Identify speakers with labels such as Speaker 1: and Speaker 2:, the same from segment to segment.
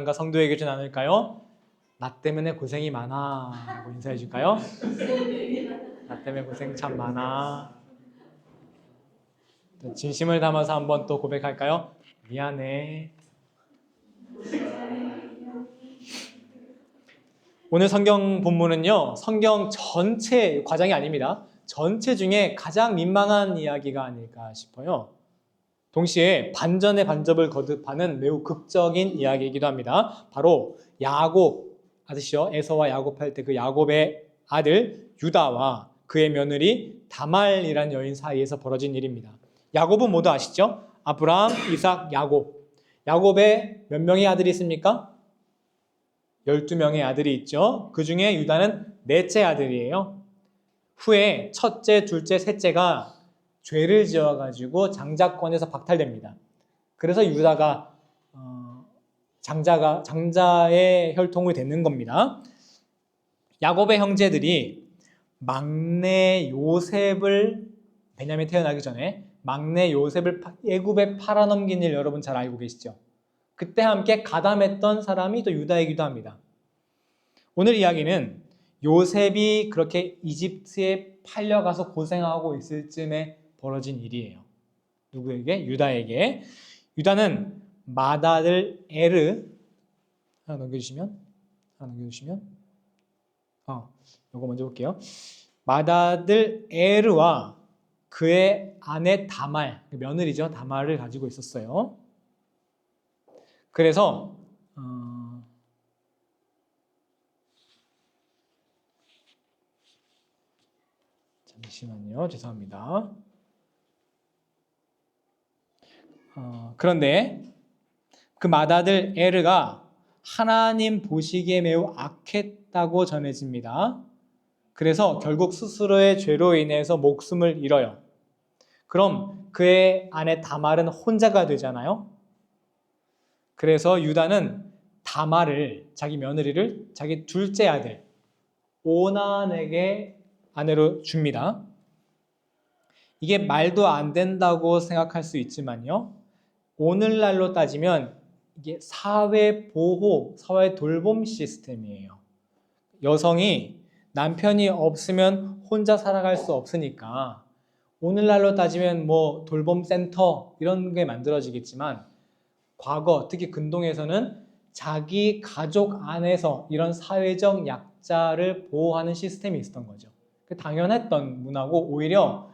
Speaker 1: 가 성도에게 좀 나눌까요? 나 때문에 고생이 많아 라고 인사해 줄까요? 나 때문에 고생 참 많아. 진심을 담아서 한번 또 고백할까요? 미안해. 오늘 성경 본문은요, 성경 전체 과장이 아닙니다. 전체 중에 가장 민망한 이야기가 아닐까 싶어요. 동시에 반전의 반접을 거듭하는 매우 극적인 이야기이기도 합니다. 바로 야곱, 아시죠? 에서와 야곱할 때 그 야곱의 아들 유다와 그의 며느리 다말이라는 여인 사이에서 벌어진 일입니다. 야곱은 모두 아시죠? 아브라함, 이삭, 야곱. 야곱에 몇 명의 아들이 있습니까? 12명의 아들이 있죠. 그 중에 유다는 넷째 아들이에요. 후에 첫째, 둘째, 셋째가 죄를 지어가지고 장자권에서 박탈됩니다. 그래서 유다가 장자의 혈통을 맺는 겁니다. 야곱의 형제들이 막내 요셉을 베냐민 태어나기 전에 막내 요셉을 애굽에 팔아넘긴 일 여러분 잘 알고 계시죠? 그때 함께 가담했던 사람이 또 유다이기도 합니다. 오늘 이야기는 요셉이 그렇게 이집트에 팔려가서 고생하고 있을 쯤에 벌어진 일이에요. 누구에게? 유다에게. 유다는 맏아들 에르 하나 넘겨주시면 이거 먼저 볼게요. 맏아들 에르와 그의 아내 다말, 며느리죠. 다말을 가지고 있었어요. 그래서 잠시만요. 죄송합니다. 그런데 그 맏아들 에르가 하나님 보시기에 매우 악했다고 전해집니다. 그래서 결국 스스로의 죄로 인해서 목숨을 잃어요. 그럼 그의 아내 다말은 혼자가 되잖아요. 그래서 유다는 다말을, 자기 며느리를 자기 둘째 아들 오난에게 아내로 줍니다. 이게 말도 안 된다고 생각할 수 있지만요. 오늘날로 따지면 이게 사회 보호, 사회 돌봄 시스템이에요. 여성이 남편이 없으면 혼자 살아갈 수 없으니까 오늘날로 따지면 뭐 돌봄센터 이런 게 만들어지겠지만 과거, 특히 근동에서는 자기 가족 안에서 이런 사회적 약자를 보호하는 시스템이 있었던 거죠. 당연했던 문화고 오히려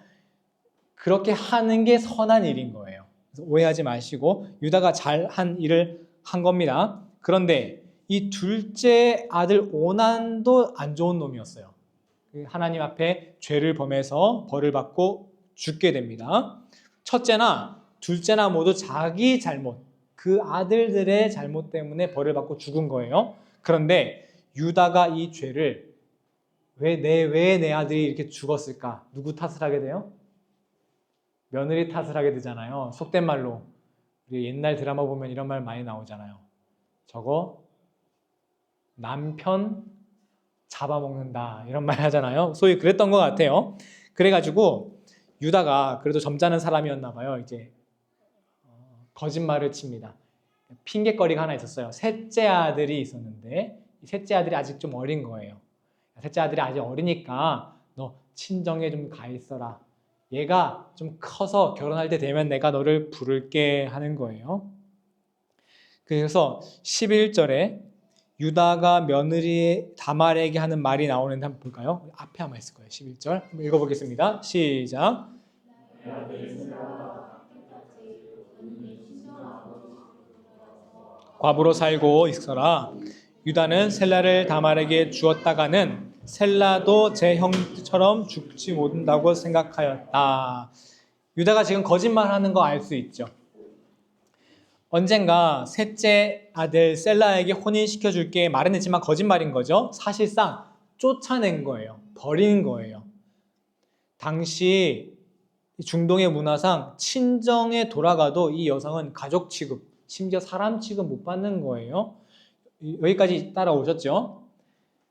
Speaker 1: 그렇게 하는 게 선한 일인 거예요. 그래서 오해하지 마시고 유다가 잘한 일을 한 겁니다. 그런데 이 둘째 아들 오난도 안 좋은 놈이었어요. 하나님 앞에 죄를 범해서 벌을 받고 죽게 됩니다. 첫째나 둘째나 모두 자기 잘못, 그 아들들의 잘못 때문에 벌을 받고 죽은 거예요. 그런데 유다가 이 죄를 왜 내 아들이 이렇게 죽었을까? 누구 탓을 하게 돼요? 며느리 탓을 하게 되잖아요. 속된 말로 우리 옛날 드라마 보면 이런 말 많이 나오잖아요. 저거 남편 잡아먹는다 이런 말 하잖아요. 소위 그랬던 것 같아요. 그래가지고 유다가 그래도 점잖은 사람이었나 봐요. 이제 거짓말을 칩니다. 핑계거리가 하나 있었어요. 셋째 아들이 있었는데 이 셋째 아들이 아직 좀 어린 거예요. 셋째 아들이 아직 어리니까 너 친정에 좀 가 있어라. 얘가 좀 커서 결혼할 때 되면 내가 너를 부를게 하는 거예요. 그래서 11절에 유다가 며느리 다말에게 하는 말이 나오는데 한번 볼까요? 앞에 아마 있을 거예요. 11절 한번 읽어보겠습니다. 시작. 과부로 살고 있어라. 유다는 셀라를 다말에게 주었다가는 셀라도 제 형처럼 죽지 못한다고 생각하였다. 유다가 지금 거짓말하는 거 알 수 있죠. 언젠가 셋째 아들 셀라에게 혼인시켜줄게 말은 했지만 거짓말인 거죠. 사실상 쫓아낸 거예요. 버린 거예요. 당시 중동의 문화상 친정에 돌아가도 이 여성은 가족 취급, 심지어 사람 취급 못 받는 거예요. 여기까지 따라오셨죠?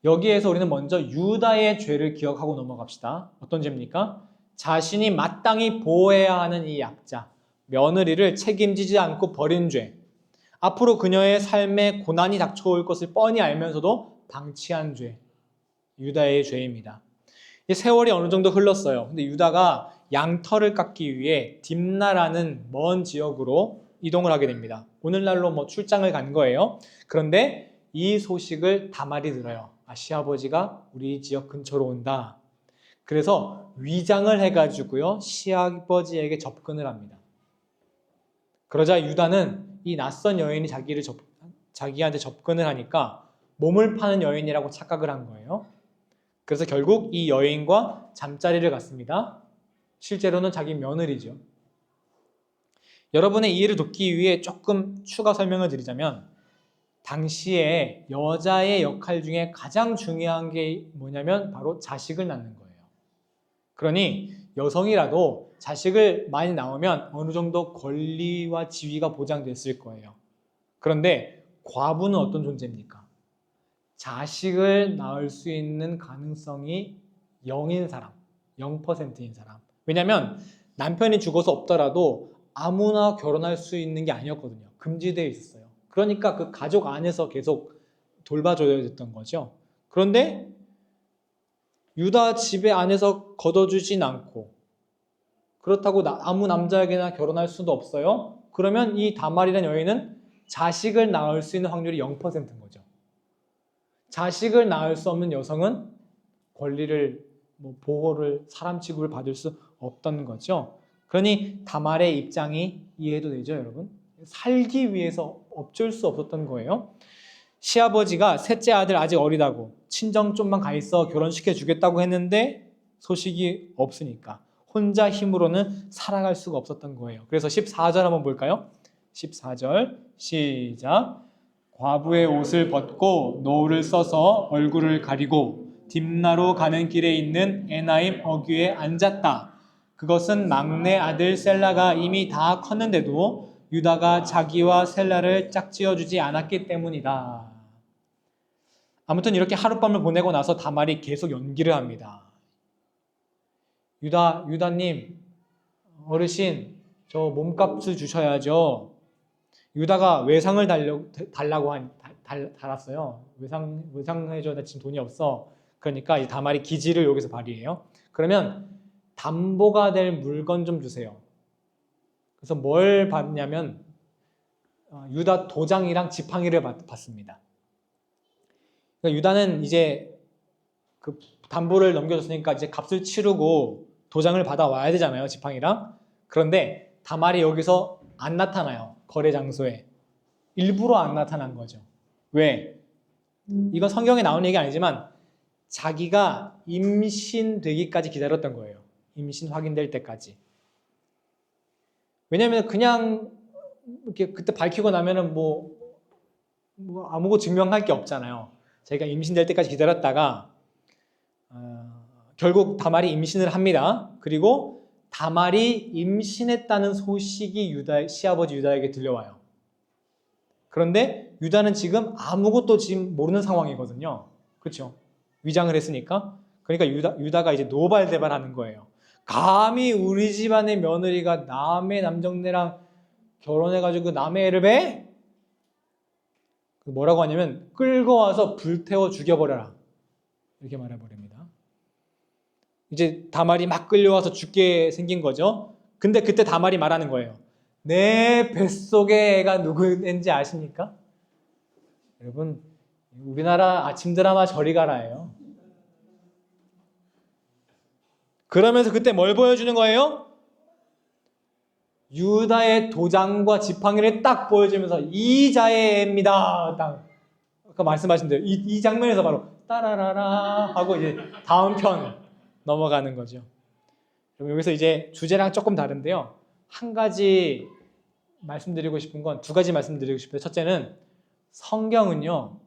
Speaker 1: 여기에서 우리는 먼저 유다의 죄를 기억하고 넘어갑시다. 어떤 죄입니까? 자신이 마땅히 보호해야 하는 이 약자, 며느리를 책임지지 않고 버린 죄. 앞으로 그녀의 삶에 고난이 닥쳐올 것을 뻔히 알면서도 방치한 죄, 유다의 죄입니다. 세월이 어느 정도 흘렀어요. 근데 유다가 양털을 깎기 위해 딥나라는 먼 지역으로 이동을 하게 됩니다. 오늘날로 뭐 출장을 간 거예요. 그런데 이 소식을 다말이 들어요. 시아버지가 우리 지역 근처로 온다. 그래서 위장을 해가지고요, 시아버지에게 접근을 합니다. 그러자 유다는 이 낯선 여인이 자기한테 접근을 하니까 몸을 파는 여인이라고 착각을 한 거예요. 그래서 결국 이 여인과 잠자리를 갖습니다. 실제로는 자기 며느리죠. 여러분의 이해를 돕기 위해 조금 추가 설명을 드리자면, 당시에 여자의 역할 중에 가장 중요한 게 뭐냐면 바로 자식을 낳는 거예요. 그러니 여성이라도 자식을 많이 낳으면 어느 정도 권리와 지위가 보장됐을 거예요. 그런데 과부는 어떤 존재입니까? 자식을 낳을 수 있는 가능성이 0인 사람, 0%인 사람. 왜냐하면 남편이 죽어서 없더라도 아무나 결혼할 수 있는 게 아니었거든요. 금지되어 있었어요. 그러니까 그 가족 안에서 계속 돌봐줘야 됐던 거죠. 그런데 유다 집에 안에서 걷어주진 않고, 그렇다고 아무 남자에게나 결혼할 수도 없어요. 그러면 이 다말이라는 여인은 자식을 낳을 수 있는 확률이 0%인 거죠. 자식을 낳을 수 없는 여성은 권리를, 보호를, 사람 취급을 받을 수 없다는 거죠. 그러니 다말의 입장이 이해도 되죠, 여러분? 살기 위해서 어쩔 수 없었던 거예요. 시아버지가 셋째 아들 아직 어리다고 친정 좀만 가 있어 결혼시켜 주겠다고 했는데 소식이 없으니까 혼자 힘으로는 살아갈 수가 없었던 거예요. 그래서 14절 한번 볼까요? 14절 시작. 과부의 옷을 벗고 노울을 써서 얼굴을 가리고 딥나로 가는 길에 있는 에나임 어귀에 앉았다. 그것은 막내 아들 셀라가 이미 다 컸는데도 유다가 자기와 셀라를 짝지어주지 않았기 때문이다. 아무튼 이렇게 하룻밤을 보내고 나서 다말이 계속 연기를 합니다. 유다님, 어르신, 저 몸값을 주셔야죠. 유다가 외상을 달라고 달았어요. 외상해줘, 나 지금 돈이 없어. 그러니까 이 다말이 기지를 여기서 발휘해요. 그러면 담보가 될 물건 좀 주세요. 그래서 뭘 받냐면 유다 도장이랑 지팡이를 받습니다. 그러니까 유다는 이제 그 담보를 넘겨줬으니까 이제 값을 치르고 도장을 받아와야 되잖아요, 지팡이랑. 그런데 다말이 여기서 안 나타나요, 거래 장소에. 일부러 안 나타난 거죠. 왜? 이건 성경에 나오는 얘기 아니지만 자기가 임신되기까지 기다렸던 거예요. 임신 확인될 때까지. 왜냐면 그냥 이렇게 그때 밝히고 나면은 뭐 아무것도 증명할 게 없잖아요. 자기가 임신될 때까지 기다렸다가 결국 다말이 임신을 합니다. 그리고 다말이 임신했다는 소식이 시아버지 유다에게 들려와요. 그런데 유다는 지금 아무것도 지금 모르는 상황이거든요. 그렇죠? 위장을 했으니까. 그러니까 유다가 이제 노발대발하는 거예요. 감히 우리 집안의 며느리가 남의 남정네랑 결혼해가지고 남의 애를 배? 뭐라고 하냐면 끌고 와서 불태워 죽여버려라. 이렇게 말해버립니다. 이제 다말이 막 끌려와서 죽게 생긴 거죠. 근데 그때 다말이 말하는 거예요. 내 뱃속에 애가 누구인지 아십니까? 여러분, 우리나라 아침 드라마 저리 가라예요. 그러면서 그때 뭘 보여주는 거예요? 유다의 도장과 지팡이를 딱 보여주면서 이자의 애입니다. 딱 아까 말씀하신 대로 이 장면에서 바로 따라라라 하고 이제 다음 편 넘어가는 거죠. 그럼 여기서 이제 주제랑 조금 다른데요. 한 가지 말씀드리고 싶은 건 두 가지 말씀드리고 싶어요. 첫째는 성경은요,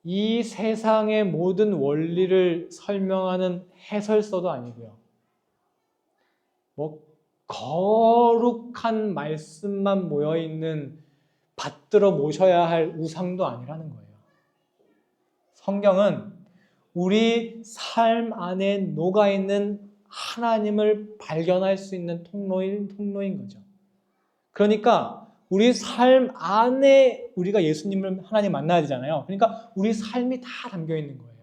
Speaker 1: 이 세상의 모든 원리를 설명하는 해설서도 아니고요. 거룩한 말씀만 모여있는 받들어 모셔야 할 우상도 아니라는 거예요. 성경은 우리 삶 안에 녹아있는 하나님을 발견할 수 있는 통로인 거죠. 그러니까 우리 삶 안에 우리가 예수님을 하나님 만나야 되잖아요. 그러니까 우리 삶이 다 담겨 있는 거예요.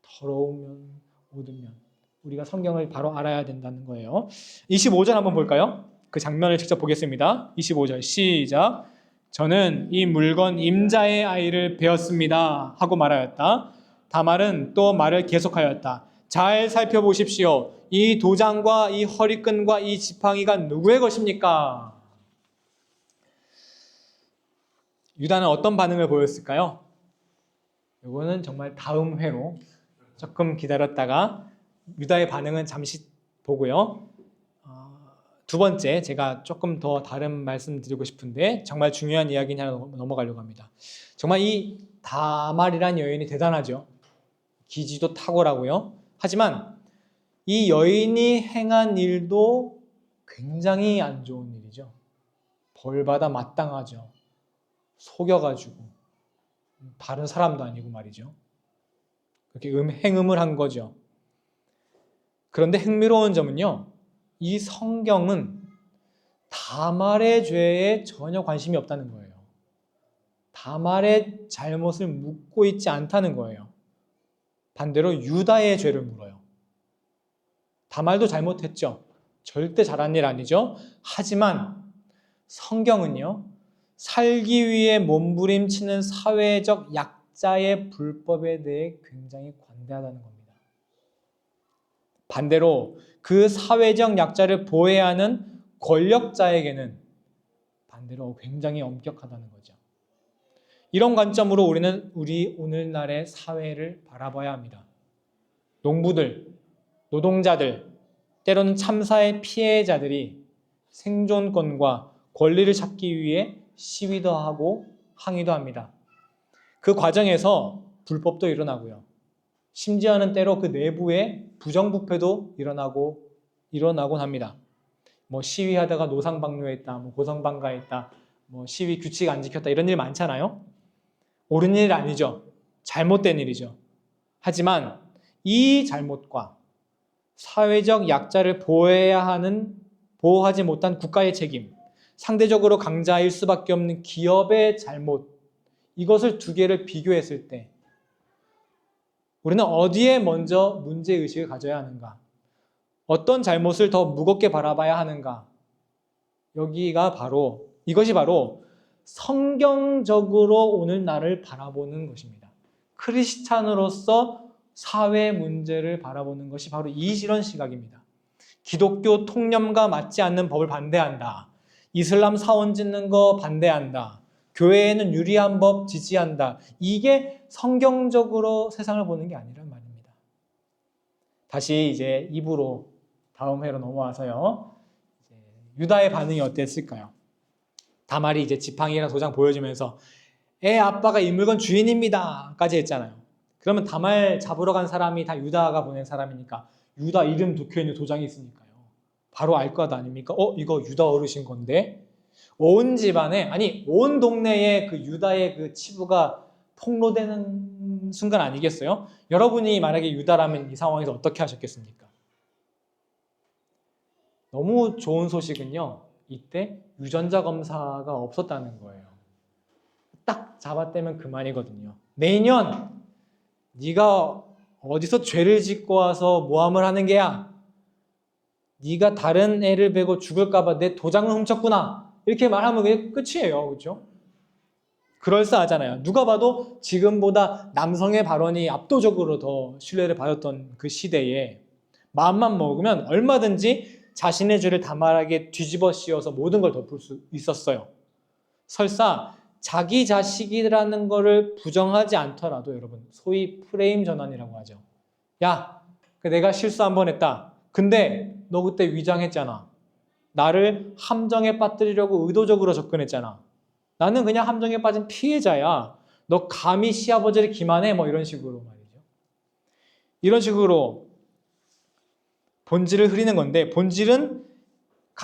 Speaker 1: 더러우면 모든면 우리가 성경을 바로 알아야 된다는 거예요. 25절 한번 볼까요? 그 장면을 직접 보겠습니다. 25절 시작. 저는 이 물건 임자의 아이를 베었습니다 하고 말하였다. 다말은 또 말을 계속하였다. 잘 살펴보십시오. 이 도장과 이 허리끈과 이 지팡이가 누구의 것입니까? 유다는 어떤 반응을 보였을까요? 이거는 정말 다음 회로 조금 기다렸다가 유다의 반응은 잠시 보고요. 두 번째, 제가 조금 더 다른 말씀 드리고 싶은데 정말 중요한 이야기 하나 넘어가려고 합니다. 정말 이 다말이라는 여인이 대단하죠. 기지도 탁월하고요. 하지만 이 여인이 행한 일도 굉장히 안 좋은 일이죠. 벌받아 마땅하죠. 속여가지고 다른 사람도 아니고 말이죠. 그렇게 행음을 한 거죠. 그런데 흥미로운 점은요, 이 성경은 다말의 죄에 전혀 관심이 없다는 거예요. 다말의 잘못을 묻고 있지 않다는 거예요. 반대로 유다의 죄를 물어요. 다말도 잘못했죠. 절대 잘한 일 아니죠. 하지만 성경은요, 살기 위해 몸부림치는 사회적 약자의 불법에 대해 굉장히 관대하다는 겁니다. 반대로 그 사회적 약자를 보호해야 하는 권력자에게는 반대로 굉장히 엄격하다는 거죠. 이런 관점으로 우리는 우리 오늘날의 사회를 바라봐야 합니다. 농부들, 노동자들, 때로는 참사의 피해자들이 생존권과 권리를 찾기 위해 시위도 하고 항의도 합니다. 그 과정에서 불법도 일어나고요. 심지어는 때로 그 내부에 부정부패도 일어나곤 합니다. 시위하다가 노상방뇨했다, 고성방가했다, 시위 규칙 안 지켰다, 이런 일 많잖아요. 옳은 일 아니죠. 잘못된 일이죠. 하지만 이 잘못과 사회적 약자를 보호하지 못한 국가의 책임, 상대적으로 강자일 수밖에 없는 기업의 잘못, 이것을 두 개를 비교했을 때 우리는 어디에 먼저 문제의식을 가져야 하는가? 어떤 잘못을 더 무겁게 바라봐야 하는가? 이것이 바로 성경적으로 오늘 나를 바라보는 것입니다. 크리스찬으로서 사회 문제를 바라보는 것이 바로 이런 시각입니다. 기독교 통념과 맞지 않는 법을 반대한다. 이슬람 사원 짓는 거 반대한다. 교회에는 유리한 법 지지한다. 이게 성경적으로 세상을 보는 게 아니란 말입니다. 다시 이제 다음 회로 넘어와서요. 유다의 반응이 어땠을까요? 다말이 이제 지팡이랑 도장 보여주면서 아빠가 이 물건 주인입니다 까지 했잖아요. 그러면 다말 잡으러 간 사람이 다 유다가 보낸 사람이니까 유다 이름 적혀있는 도장이 있으니까요. 바로 알 것 아닙니까? 이거 유다 어르신 건데? 온 집안에, 온 동네에 그 유다의 그 치부가 폭로되는 순간 아니겠어요? 여러분이 만약에 유다라면 이 상황에서 어떻게 하셨겠습니까? 너무 좋은 소식은요, 이때 유전자 검사가 없었다는 거예요. 딱 잡아떼면 그만이거든요. 내년 네가 어디서 죄를 짓고 와서 모함을 하는 게야? 네가 다른 애를 베고 죽을까 봐 내 도장을 훔쳤구나. 이렇게 말하면 그게 끝이에요. 그렇죠? 그럴싸하잖아요. 누가 봐도 지금보다 남성의 발언이 압도적으로 더 신뢰를 받았던 그 시대에 마음만 먹으면 얼마든지 자신의 죄를 다말하게 뒤집어 씌워서 모든 걸 덮을 수 있었어요. 설사 자기 자식이라는 거를 부정하지 않더라도 여러분, 소위 프레임 전환이라고 하죠. 야, 내가 실수 한 번 했다. 근데 너 그때 위장했잖아. 나를 함정에 빠뜨리려고 의도적으로 접근했잖아. 나는 그냥 함정에 빠진 피해자야. 너 감히 시아버지를 기만해? 이런 식으로 말이죠. 이런 식으로 본질을 흐리는 건데,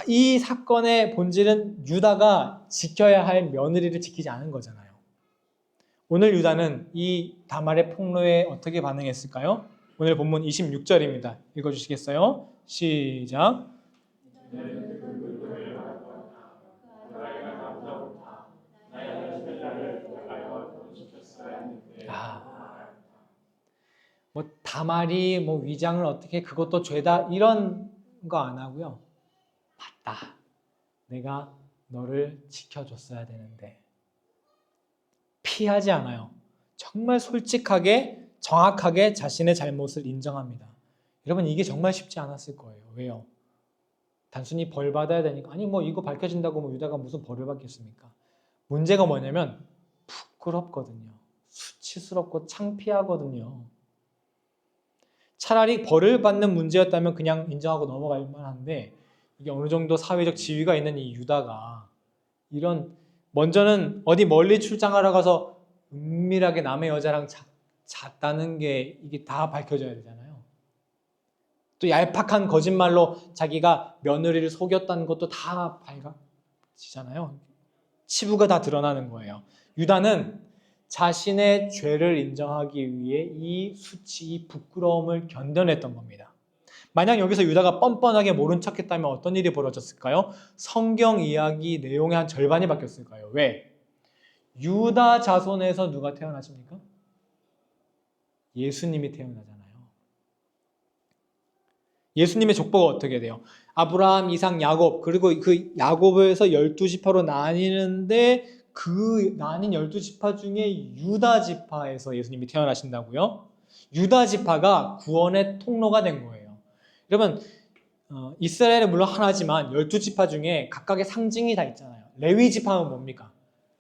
Speaker 1: 이 사건의 본질은 유다가 지켜야 할 며느리를 지키지 않은 거잖아요. 오늘 유다는 이 다말의 폭로에 어떻게 반응했을까요? 오늘 본문 26절입니다. 읽어주시겠어요? 시작. 뭐 다말이 뭐 위장을 어떻게 그것도 죄다 이런 거 안 하고요. 맞다. 내가 너를 지켜줬어야 되는데. 피하지 않아요. 정말 솔직하게 정확하게 자신의 잘못을 인정합니다. 여러분 이게 정말 쉽지 않았을 거예요. 왜요? 단순히 벌 받아야 되니까 아니 뭐 이거 밝혀진다고 뭐 유다가 무슨 벌을 받겠습니까? 문제가 뭐냐면 부끄럽거든요. 수치스럽고 창피하거든요. 차라리 벌을 받는 문제였다면 그냥 인정하고 넘어갈 만한데 이게 어느 정도 사회적 지위가 있는 이 유다가 이런 먼저는 어디 멀리 출장하러 가서 은밀하게 남의 여자랑 잤다는 게 이게 다 밝혀져야 되잖아요. 또 얄팍한 거짓말로 자기가 며느리를 속였다는 것도 다 밝혀지잖아요. 치부가 다 드러나는 거예요. 유다는 자신의 죄를 인정하기 위해 이 수치, 이 부끄러움을 견뎌냈던 겁니다. 만약 여기서 유다가 뻔뻔하게 모른 척했다면 어떤 일이 벌어졌을까요? 성경 이야기 내용의 한 절반이 바뀌었을까요? 왜? 유다 자손에서 누가 태어나십니까? 예수님이 태어나잖아요. 예수님의 족보가 어떻게 돼요? 아브라함, 이삭, 야곱 그리고 그 야곱에서 12지파로 나뉘는데 그 나뉜 12지파 중에 유다 지파에서 예수님이 태어나신다고요? 유다 지파가 구원의 통로가 된 거예요. 여러분 이스라엘은 물론 하나지만 12지파 중에 각각의 상징이 다 있잖아요. 레위 지파는 뭡니까?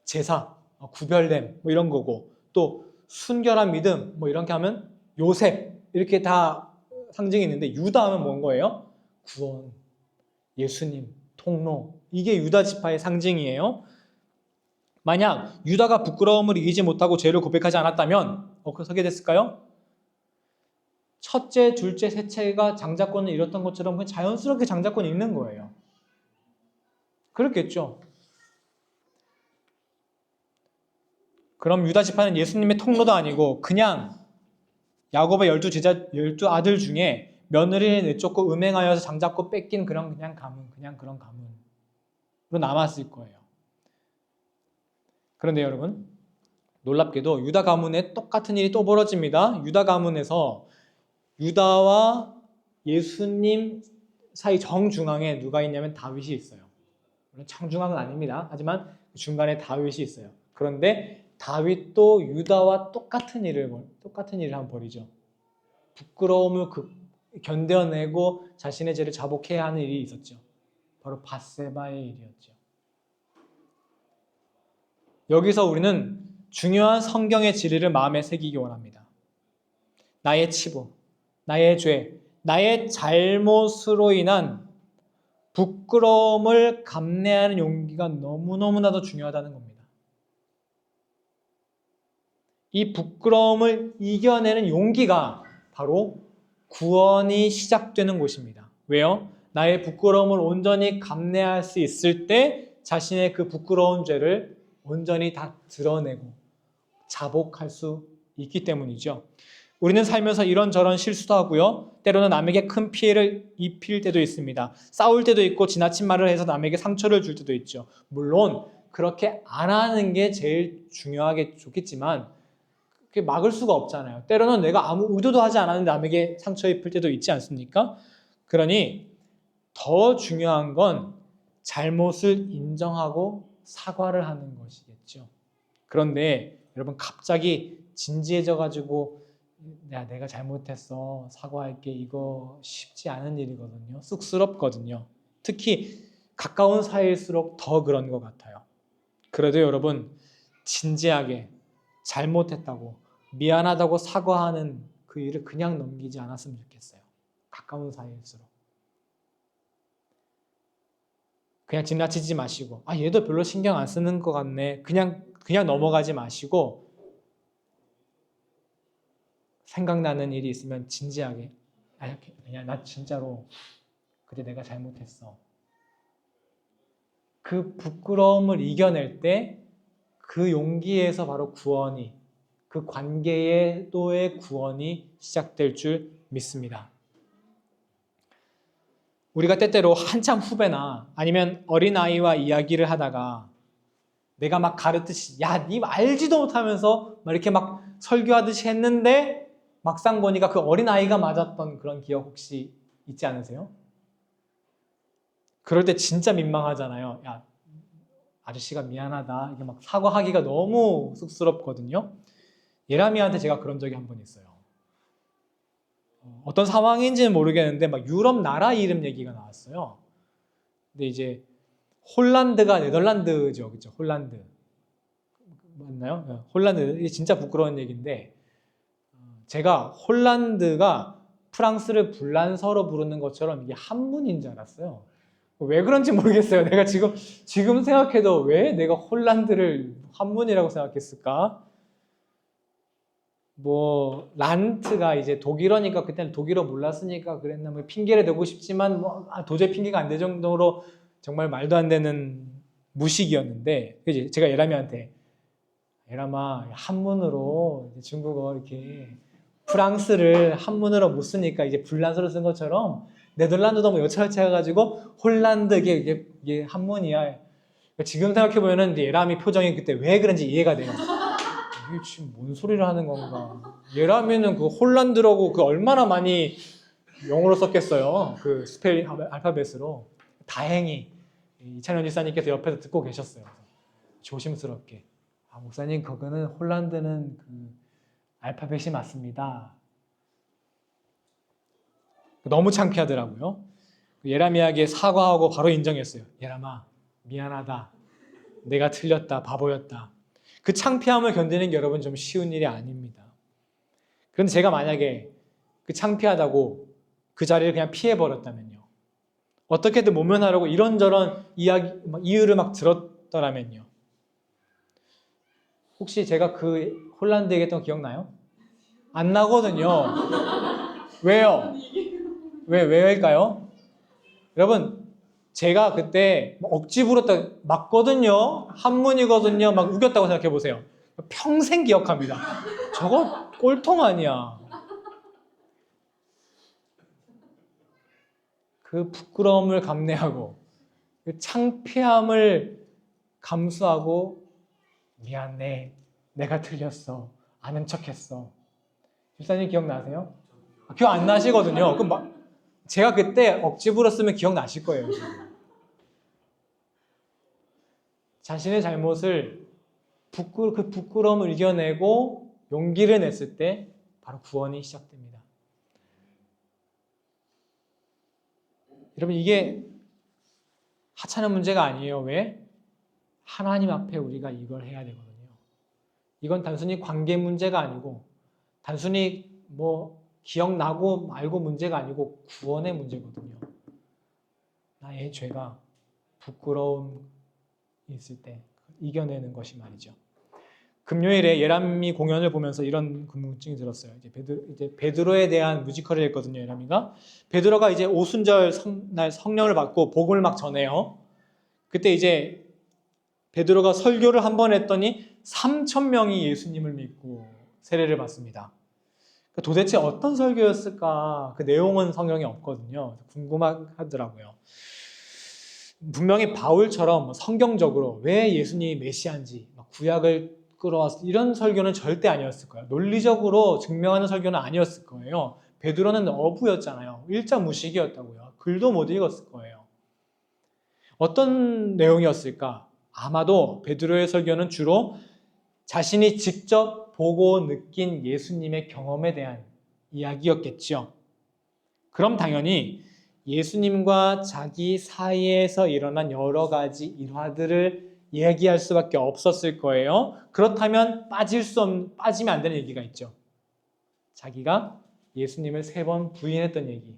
Speaker 1: 제사, 구별됨 뭐 이런 거고 또 순결한 믿음 뭐 이렇게 하면 요셉 이렇게 다 상징이 있는데 유다 하면 뭔 거예요? 구원, 예수님, 통로 이게 유다 지파의 상징이에요. 만약 유다가 부끄러움을 이기지 못하고 죄를 고백하지 않았다면 어떻게 됐을까요? 첫째, 둘째, 셋째가 장자권을 잃었던 것처럼 그냥 자연스럽게 장자권을 잃는 거예요. 그렇겠죠. 그럼 유다 지파는 예수님의 통로도 아니고 그냥 야곱의 12아들 중에 며느리를 내쫓고 음행하여서 장자권 뺏긴 그냥 가문, 그냥 그런 가문으로 남았을 거예요. 그런데 여러분, 놀랍게도 유다 가문에 똑같은 일이 또 벌어집니다. 유다 가문에서 유다와 예수님 사이 정중앙에 누가 있냐면 다윗이 있어요. 물론 정중앙은 아닙니다. 하지만 중간에 다윗이 있어요. 그런데 다윗도 유다와 똑같은 일을 한번 벌이죠. 부끄러움을 견뎌내고 자신의 죄를 자복해야 하는 일이 있었죠. 바로 밧세바의 일이었죠. 여기서 우리는 중요한 성경의 진리를 마음에 새기기 원합니다. 나의 치부, 나의 죄, 나의 잘못으로 인한 부끄러움을 감내하는 용기가 너무너무나도 중요하다는 겁니다. 이 부끄러움을 이겨내는 용기가 바로 구원이 시작되는 곳입니다. 왜요? 나의 부끄러움을 온전히 감내할 수 있을 때 자신의 그 부끄러운 죄를 온전히 다 드러내고 자복할 수 있기 때문이죠. 우리는 살면서 이런저런 실수도 하고요. 때로는 남에게 큰 피해를 입힐 때도 있습니다. 싸울 때도 있고 지나친 말을 해서 남에게 상처를 줄 때도 있죠. 물론 그렇게 안 하는 게 제일 중요하게 좋겠지만 그게 막을 수가 없잖아요. 때로는 내가 아무 의도도 하지 않았는데 남에게 상처 입힐 때도 있지 않습니까? 그러니 더 중요한 건 잘못을 인정하고 사과를 하는 것이겠죠. 그런데 여러분 갑자기 진지해져가지고 내가 잘못했어 사과할게 이거 쉽지 않은 일이거든요. 쑥스럽거든요. 특히 가까운 사이일수록 더 그런 것 같아요. 그래도 여러분 진지하게 잘못했다고 미안하다고 사과하는 그 일을 그냥 넘기지 않았으면 좋겠어요. 가까운 사이일수록 그냥 지나치지 마시고 얘도 별로 신경 안 쓰는 것 같네 그냥 넘어가지 마시고 생각나는 일이 있으면 진지하게 그냥 나 진짜로 그때 내가 잘못했어. 그 부끄러움을 이겨낼 때 그 용기에서 바로 구원이 그 관계에도의 구원이 시작될 줄 믿습니다. 우리가 때때로 한참 후배나 아니면 어린아이와 이야기를 하다가 내가 막 가르듯이 야, 니 알지도 못하면서 막 이렇게 막 설교하듯이 했는데 막상 보니까 그 어린아이가 맞았던 그런 기억 혹시 있지 않으세요? 그럴 때 진짜 민망하잖아요. 야, 아저씨가 미안하다. 이게 막 사과하기가 너무 쑥스럽거든요. 예람이한테 제가 그런 적이 한 번 있어요. 어떤 상황인지는 모르겠는데 막 유럽 나라 이름 얘기가 나왔어요. 근데 이제 홀란드가 네덜란드죠, 그렇죠? 홀란드 맞나요? 홀란드. 이게 진짜 부끄러운 얘기인데 제가 홀란드가 프랑스를 불란서로 부르는 것처럼 이게 한문인 줄 알았어요. 왜 그런지 모르겠어요. 내가 지금 생각해도 왜 내가 홀란드를 한문이라고 생각했을까? 뭐 란트가 이제 독일어니까 그때는 독일어 몰랐으니까 그랬나 뭐 핑계를 대고 싶지만 뭐 도저히 핑계가 안 될 정도로 정말 말도 안 되는 무식이었는데 그지? 제가 예람이한테 예람아 한문으로 중국어 이렇게 프랑스를 한문으로 못 쓰니까 이제 불란서로 쓴 것처럼 네덜란드도 뭐 여차여차 해가지고 홀란드 이게 한문이야. 지금 생각해 보면은 예람이 표정이 그때 왜 그런지 이해가 돼요. 이게 지금 뭔 소리를 하는 건가? 얘라면은 그 홀란드라고 그 얼마나 많이 영어로 썼겠어요. 그 스펠링 알파벳으로. 다행히 이찬현 지사님께서 옆에서 듣고 계셨어요. 조심스럽게. 아, 목사님 그거는 홀란드는 그 알파벳이 맞습니다. 너무 창피하더라고요. 예람이에게 사과하고 바로 인정했어요. 예람아 미안하다. 내가 틀렸다. 바보였다. 그 창피함을 견디는 게 여러분 좀 쉬운 일이 아닙니다. 그런데 제가 만약에 그 창피하다고 그 자리를 그냥 피해버렸다면요. 어떻게든 모면하려고 이런저런 이유를 막 들었더라면요. 혹시 제가 그 홀란드 얘기했던 거 기억나요? 안 나거든요. 왜요? 왜일까요? 여러분, 제가 그때 억지 부렸다 맞거든요. 한문이거든요. 막 우겼다고 생각해 보세요. 평생 기억합니다. 저거 꼴통 아니야. 그 부끄러움을 감내하고 그 창피함을 감수하고 미안해. 내가 틀렸어. 아는 척했어. 집사님 기억나세요? 기억 안 나시거든요. 그럼 제가 그때 억지 부렸으면 기억나실 거예요. 지금. 자신의 잘못을 그 부끄러움을 이겨내고 용기를 냈을 때 바로 구원이 시작됩니다. 여러분 이게 하찮은 문제가 아니에요. 왜? 하나님 앞에 우리가 이걸 해야 되거든요. 이건 단순히 관계 문제가 아니고 단순히 뭐 기억나고 말고 문제가 아니고 구원의 문제거든요. 나의 죄가 부끄러움이 있을 때 이겨내는 것이 말이죠. 금요일에 예람이 공연을 보면서 이런 궁금증이 들었어요. 이제 베드로에 대한 뮤지컬을 했거든요. 예람이가 베드로가 이제 오순절 날 성령을 받고 복음을 막 전해요. 그때 이제 베드로가 설교를 한 번 했더니 3,000명이 예수님을 믿고 세례를 받습니다. 도대체 어떤 설교였을까? 그 내용은 성경에 없거든요. 궁금하더라고요. 분명히 바울처럼 성경적으로 왜 예수님이 메시아인지 구약을 끌어와서 이런 설교는 절대 아니었을 거예요. 논리적으로 증명하는 설교는 아니었을 거예요. 베드로는 어부였잖아요. 일자 무식이었다고요. 글도 못 읽었을 거예요. 어떤 내용이었을까? 아마도 베드로의 설교는 주로 자신이 직접 보고 느낀 예수님의 경험에 대한 이야기였겠죠. 그럼 당연히 예수님과 자기 사이에서 일어난 여러 가지 일화들을 얘기할 수밖에 없었을 거예요. 그렇다면 빠지면 안 되는 얘기가 있죠. 자기가 예수님을 3번 부인했던 얘기.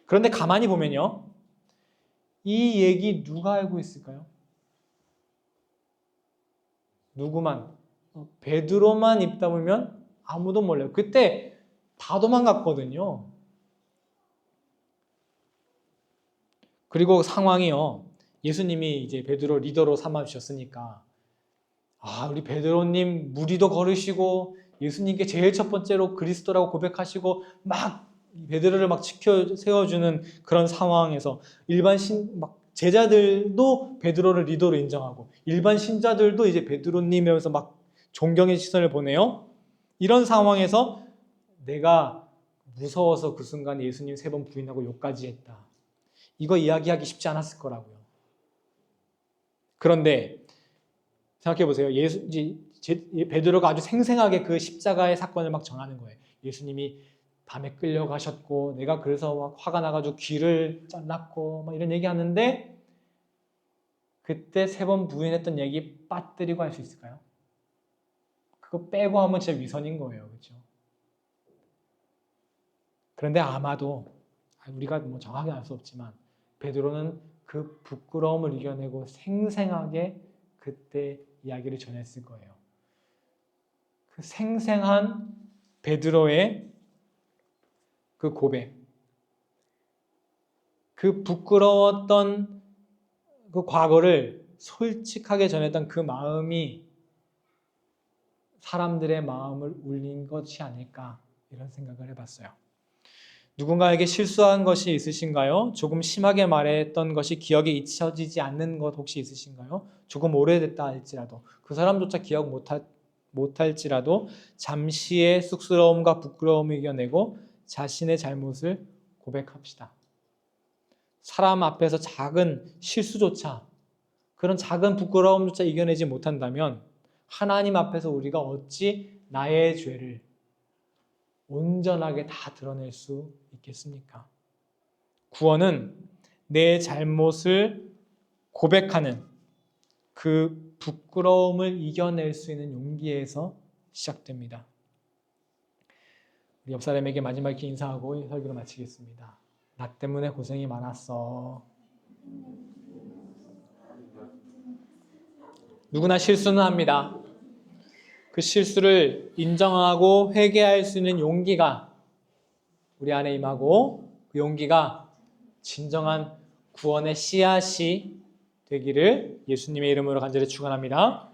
Speaker 1: 그런데 가만히 보면요. 이 얘기 누가 알고 있을까요? 누구만? 베드로만 입 다물면 아무도 몰라요. 그때 다 도망갔거든요. 그리고 상황이요. 예수님이 이제 베드로 리더로 삼아주셨으니까 우리 베드로님 무리도 걸으시고 예수님께 제일 첫 번째로 그리스도라고 고백하시고 막 베드로를 막 세워주는 그런 상황에서 일반 제자들도 베드로를 리더로 인정하고 일반 신자들도 이제 베드로님이면서 막 존경의 시선을 보내요. 이런 상황에서 내가 무서워서 그 순간 예수님 3번 부인하고 욕까지 했다. 이거 이야기하기 쉽지 않았을 거라고요. 그런데 생각해 보세요. 베드로가 아주 생생하게 그 십자가의 사건을 막 전하는 거예요. 예수님이 밤에 끌려가셨고 내가 그래서 막 화가 나가지고 귀를 잘랐고 막 이런 얘기하는데 그때 3번 부인했던 얘기 빠뜨리고 할 수 있을까요? 그거 빼고 하면 진짜 위선인 거예요. 그렇죠? 그런데 아마도 우리가 뭐 정확히 알 수 없지만 베드로는 그 부끄러움을 이겨내고 생생하게 그때 이야기를 전했을 거예요. 그 생생한 베드로의 그 고백, 그 부끄러웠던 그 과거를 솔직하게 전했던 그 마음이 사람들의 마음을 울린 것이 아닐까 이런 생각을 해봤어요. 누군가에게 실수한 것이 있으신가요? 조금 심하게 말했던 것이 기억에 잊혀지지 않는 것 혹시 있으신가요? 조금 오래됐다 할지라도 그 사람조차 기억 못할지라도 잠시의 쑥스러움과 부끄러움을 이겨내고 자신의 잘못을 고백합시다. 사람 앞에서 작은 실수조차 그런 작은 부끄러움조차 이겨내지 못한다면 하나님 앞에서 우리가 어찌 나의 죄를 온전하게 다 드러낼 수 있겠습니까? 구원은 내 잘못을 고백하는 그 부끄러움을 이겨낼 수 있는 용기에서 시작됩니다. 우리 옆 사람에게 마지막 이렇게 인사하고 설교를 마치겠습니다. 나 때문에 고생이 많았어. 누구나 실수는 합니다. 그 실수를 인정하고 회개할 수 있는 용기가 우리 안에 임하고 그 용기가 진정한 구원의 씨앗이 되기를 예수님의 이름으로 간절히 축원합니다.